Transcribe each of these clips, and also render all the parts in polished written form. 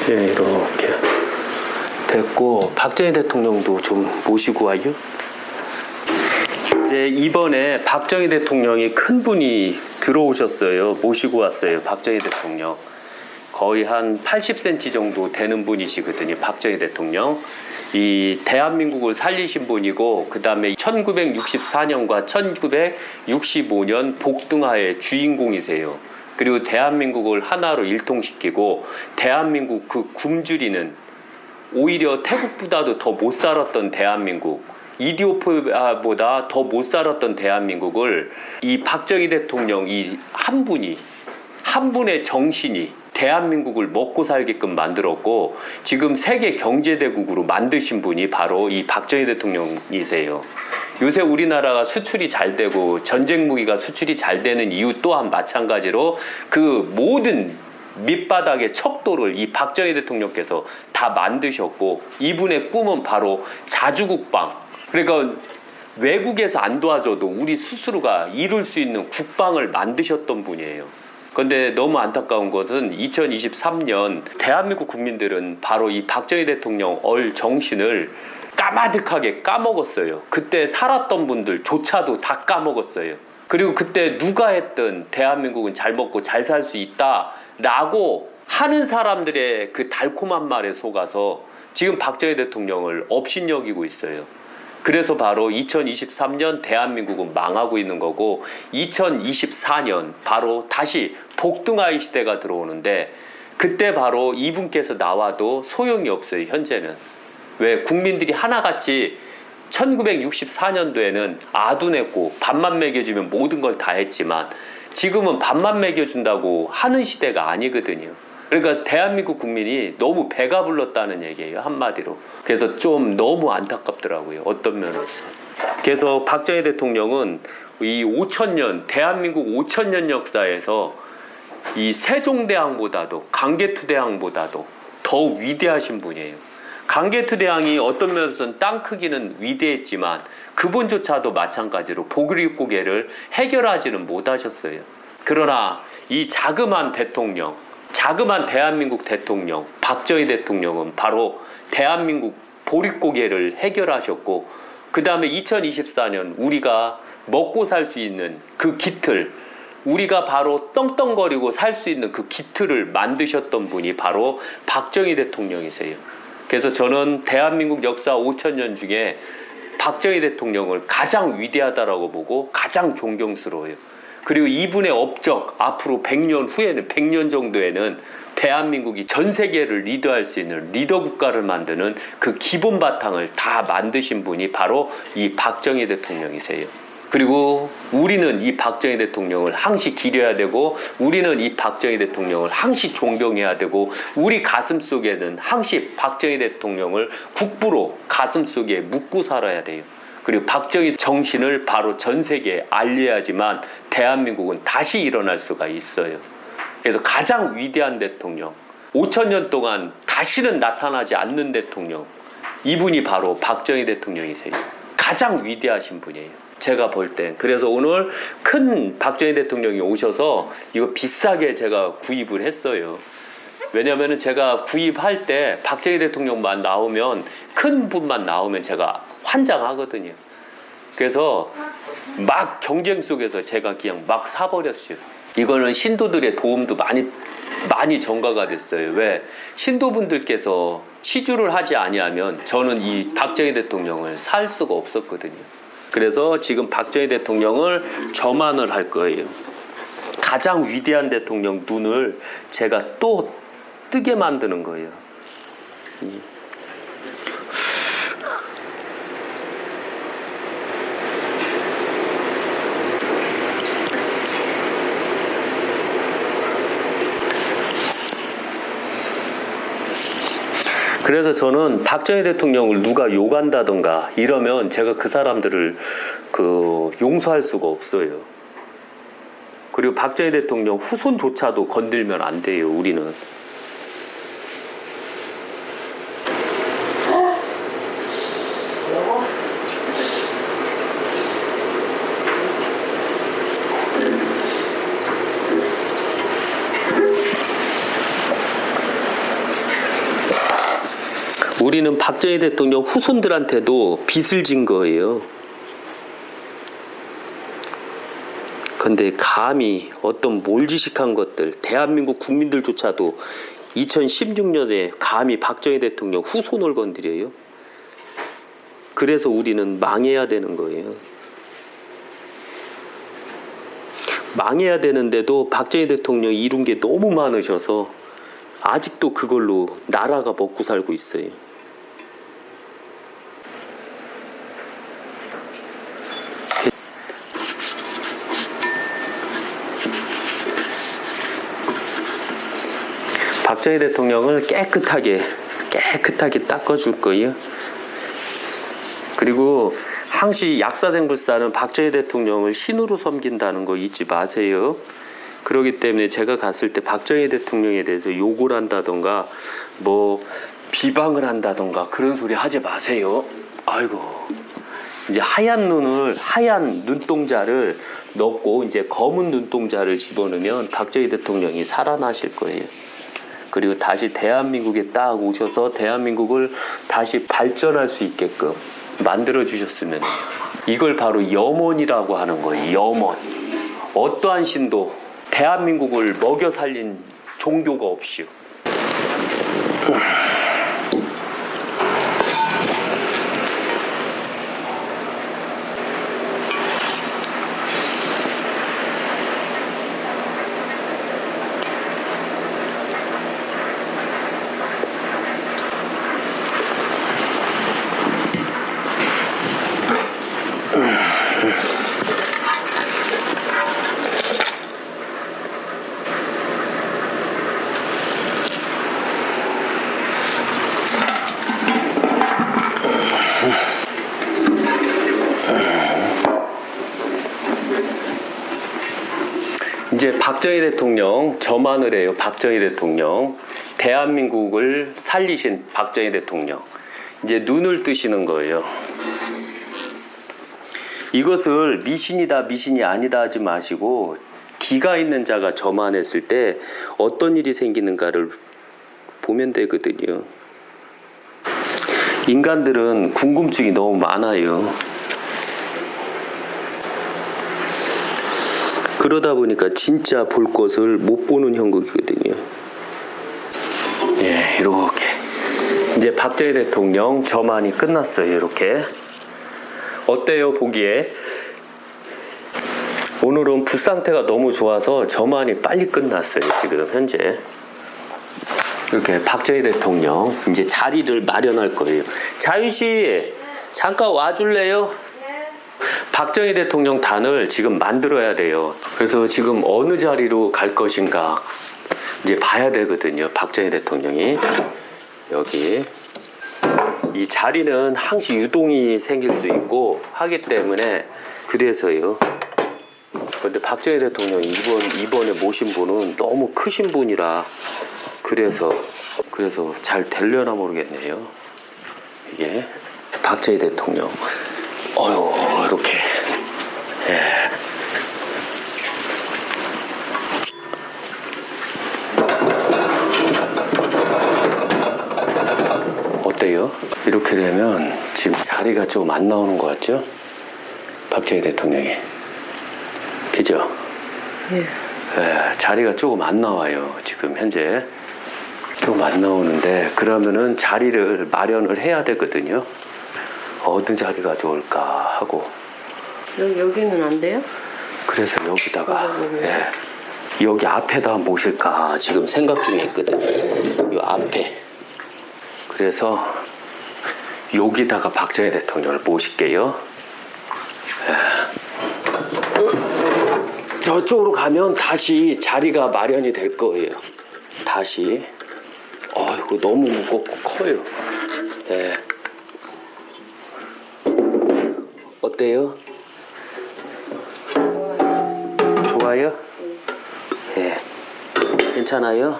예, 이렇게 됐고, 박정희 대통령도 좀 모시고 와요. 이제 이번에 박정희 대통령이 큰 분이 들어오셨어요. 모시고 왔어요. 박정희 대통령. 거의 한 80cm 정도 되는 분이시거든요. 박정희 대통령. 이 대한민국을 살리신 분이고, 그 다음에 1964년과 1965년 복등하의 주인공이세요. 그리고 대한민국을 하나로 일통시키고, 대한민국 그 굶주리는, 오히려 태국보다도 더 못 살았던 대한민국, 이디오피아보다 더 못 살았던 대한민국을 이 박정희 대통령 이 한 분이, 한 분의 정신이 대한민국을 먹고 살게끔 만들었고, 지금 세계 경제대국으로 만드신 분이 바로 이 박정희 대통령이세요. 요새 우리나라가 수출이 잘 되고 전쟁 무기가 수출이 잘 되는 이유 또한 마찬가지로 그 모든 밑바닥의 척도를 이 박정희 대통령께서 다 만드셨고, 이분의 꿈은 바로 자주국방. 그러니까 외국에서 안 도와줘도 우리 스스로가 이룰 수 있는 국방을 만드셨던 분이에요. 그런데 너무 안타까운 것은 2023년 대한민국 국민들은 바로 이 박정희 대통령 정신을 까마득하게 까먹었어요. 그때 살았던 분들조차도 다 까먹었어요. 그리고 그때 누가 했든 대한민국은 잘 먹고 잘 살 수 있다 라고 하는 사람들의 그 달콤한 말에 속아서 지금 박정희 대통령을 업신여기고 있어요. 그래서 바로 2023년 대한민국은 망하고 있는 거고, 2024년 바로 다시 복등하의 시대가 들어오는데, 그때 바로 이분께서 나와도 소용이 없어요. 현재는. 왜? 국민들이 하나같이 1964년도에는 아둔했고 밥만 먹여주면 모든 걸 다 했지만, 지금은 밥만 먹여준다고 하는 시대가 아니거든요. 그러니까 대한민국 국민이 너무 배가 불렀다는 얘기예요, 한마디로. 그래서 좀 너무 안타깝더라고요, 어떤 면에서. 그래서 박정희 대통령은 이 5,000년, 대한민국 5,000년 역사에서 이 세종대왕보다도, 강개투대왕보다도 더 위대하신 분이에요. 강개투대왕이 어떤 면에서는 땅 크기는 위대했지만 그분조차도 마찬가지로 보릿고개를 해결하지는 못하셨어요. 그러나 이 자그마한 대통령, 자그마한 대한민국 대통령 박정희 대통령은 바로 대한민국 보릿고개를 해결하셨고, 그 다음에 2024년 우리가 먹고 살 수 있는 그 기틀, 우리가 바로 떵떵거리고 살 수 있는 그 기틀을 만드셨던 분이 바로 박정희 대통령이세요. 그래서 저는 대한민국 역사 5,000년 중에 박정희 대통령을 가장 위대하다라고 보고 가장 존경스러워요. 그리고 이분의 업적, 앞으로 100년 후에는, 100년 정도에는 대한민국이 전 세계를 리더할 수 있는 리더 국가를 만드는 그 기본 바탕을 다 만드신 분이 바로 이 박정희 대통령이세요. 그리고 우리는 이 박정희 대통령을 항시 기려야 되고, 우리는 이 박정희 대통령을 항시 존경해야 되고, 우리 가슴 속에는 항시 박정희 대통령을 국부로 가슴 속에 묻고 살아야 돼요. 그리고 박정희 정신을 바로 전 세계에 알려야지만 대한민국은 다시 일어날 수가 있어요. 그래서 가장 위대한 대통령, 5,000년 동안 다시는 나타나지 않는 대통령, 이분이 바로 박정희 대통령이세요. 가장 위대하신 분이에요, 제가 볼 땐. 그래서 오늘 큰 박정희 대통령이 오셔서 이거 비싸게 제가 구입을 했어요. 왜냐면은 제가 구입할 때 박정희 대통령만 나오면, 큰 분만 나오면 제가 환장하거든요. 그래서 막 경쟁 속에서 제가 그냥 막 사버렸어요. 이거는 신도들의 도움도 많이 전가가 됐어요. 왜? 신도분들께서 시주를 하지 아니하면 저는 이 박정희 대통령을 살 수가 없었거든요. 그래서 지금 박정희 대통령을 점안을 할 거예요. 가장 위대한 대통령 눈을 제가 또 뜨게 만드는 거예요. 그래서 저는 박정희 대통령을 누가 욕한다던가 이러면 제가 그 사람들을 용서할 수가 없어요. 그리고 박정희 대통령 후손조차도 건들면 안 돼요, 우리는. 우리는 박정희 대통령 후손들한테도 빚을 진 거예요. 근데 감히 어떤 몰지식한 것들, 대한민국 국민들조차도 2016년에 감히 박정희 대통령 후손을 건드려요. 그래서 우리는 망해야 되는 거예요. 망해야 되는데도 박정희 대통령이 이룬 게 너무 많으셔서 아직도 그걸로 나라가 먹고 살고 있어요. 박정희 대통령을 깨끗하게 닦아줄 거예요. 그리고 항시 약사생불사는 박정희 대통령을 신으로 섬긴다는 거 잊지 마세요. 그렇기 때문에 제가 갔을 때 박정희 대통령에 대해서 욕을 한다던가 비방을 한다던가 그런 소리 하지 마세요. 아이고, 이제 하얀 눈동자를 넣고 이제 검은 눈동자를 집어넣으면 박정희 대통령이 살아나실 거예요. 그리고 다시 대한민국에 딱 오셔서 대한민국을 다시 발전할 수 있게끔 만들어 주셨으면 해요. 이걸 바로 염원이라고 하는 거예요. 염원. 어떠한 신도 대한민국을 먹여 살린 종교가 없이요. 이제 박정희 대통령, 저만을 해요. 박정희 대통령, 대한민국을 살리신 박정희 대통령, 이제 눈을 뜨시는 거예요. 이것을 미신이다 미신이 아니다 하지 마시고 기가 있는 자가 저만했을 때 어떤 일이 생기는가를 보면 되거든요. 인간들은 궁금증이 너무 많아요. 그러다 보니까 진짜 볼 것을 못 보는 형국이거든요. 예, 이렇게 이제 박정희 대통령 저만이 끝났어요. 이렇게 어때요, 보기에? 오늘은 붓 상태가 너무 좋아서 저만이 빨리 끝났어요. 지금 현재 이렇게 박정희 대통령 이제 자리를 마련할 거예요. 자윤 씨, 잠깐 와줄래요? 박정희 대통령 단을 지금 만들어야 돼요. 그래서 지금 어느 자리로 갈 것인가 이제 봐야 되거든요. 박정희 대통령이 여기 이 자리는 항시 유동이 생길 수 있고 하기 때문에 그래서요. 근데 박정희 대통령이 이번에 모신 분은 너무 크신 분이라 그래서 잘 되려나 모르겠네요. 이게 박정희 대통령. 이렇게. 예. 어때요? 이렇게 되면 지금 자리가 좀 안 나오는 것 같죠? 박정희 대통령이. 그죠? 예. 예, 자리가 조금 안 나와요. 지금 현재. 좀 안 나오는데 그러면은 자리를 마련을 해야 되거든요. 어느 자리가 좋을까 하고. 여기는 안 돼요? 그래서 여기다가 여기 앞에다 모실까 지금 생각 중에 있거든요. 요 앞에. 그래서 여기다가 박정희 대통령을 모실게요. 저쪽으로 가면 다시 자리가 마련이 될 거예요. 다시. 어휴. 아이고 너무 무겁고 커요. 예. 어때요? 좋아요? 예. 괜찮아요?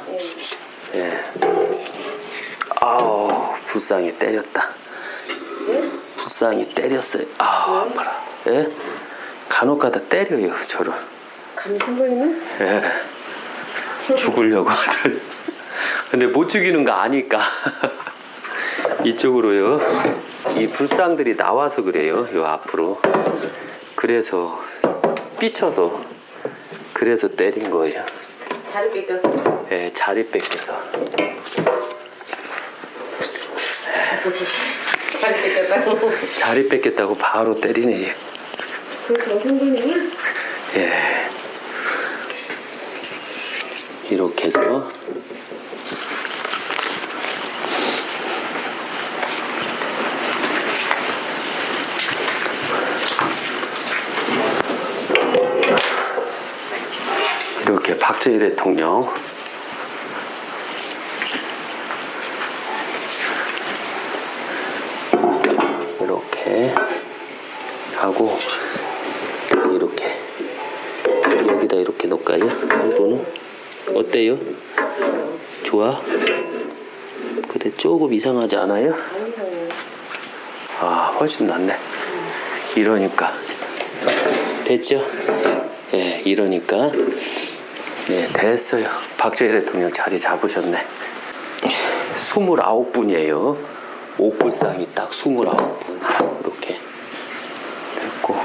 예. 아우 불쌍히 때렸다. 불쌍히 때렸어요. 아우 아파라. 예? 간혹가다 때려요 저를. 감이 생각이네? 예. 죽으려고 하더니. 근데 못 죽이는 거 아니까. 이쪽으로요. 이 불상들이 나와서 그래요. 요 앞으로. 그래서 삐쳐서 그래서 때린 거예요. 다리 뺏겨서? 예, 자리 뺏겨서. 다리 뺏겼다고? 자리 뺏겼다고 바로 때리네. 그렇게 생각이네? 예. 이렇게 해서 이렇게 박정희 대통령 이렇게 하고 이렇게 여기다 이렇게 놓을까요? 한 분은 어때요? 좋아? 그래 조금 이상하지 않아요? 안 이상해. 아 훨씬 낫네. 이러니까 됐죠? 예, 이러니까 네 됐어요. 박정희 대통령 자리 잡으셨네. 29분이에요. 옥불상이 딱 29분 이렇게 됐고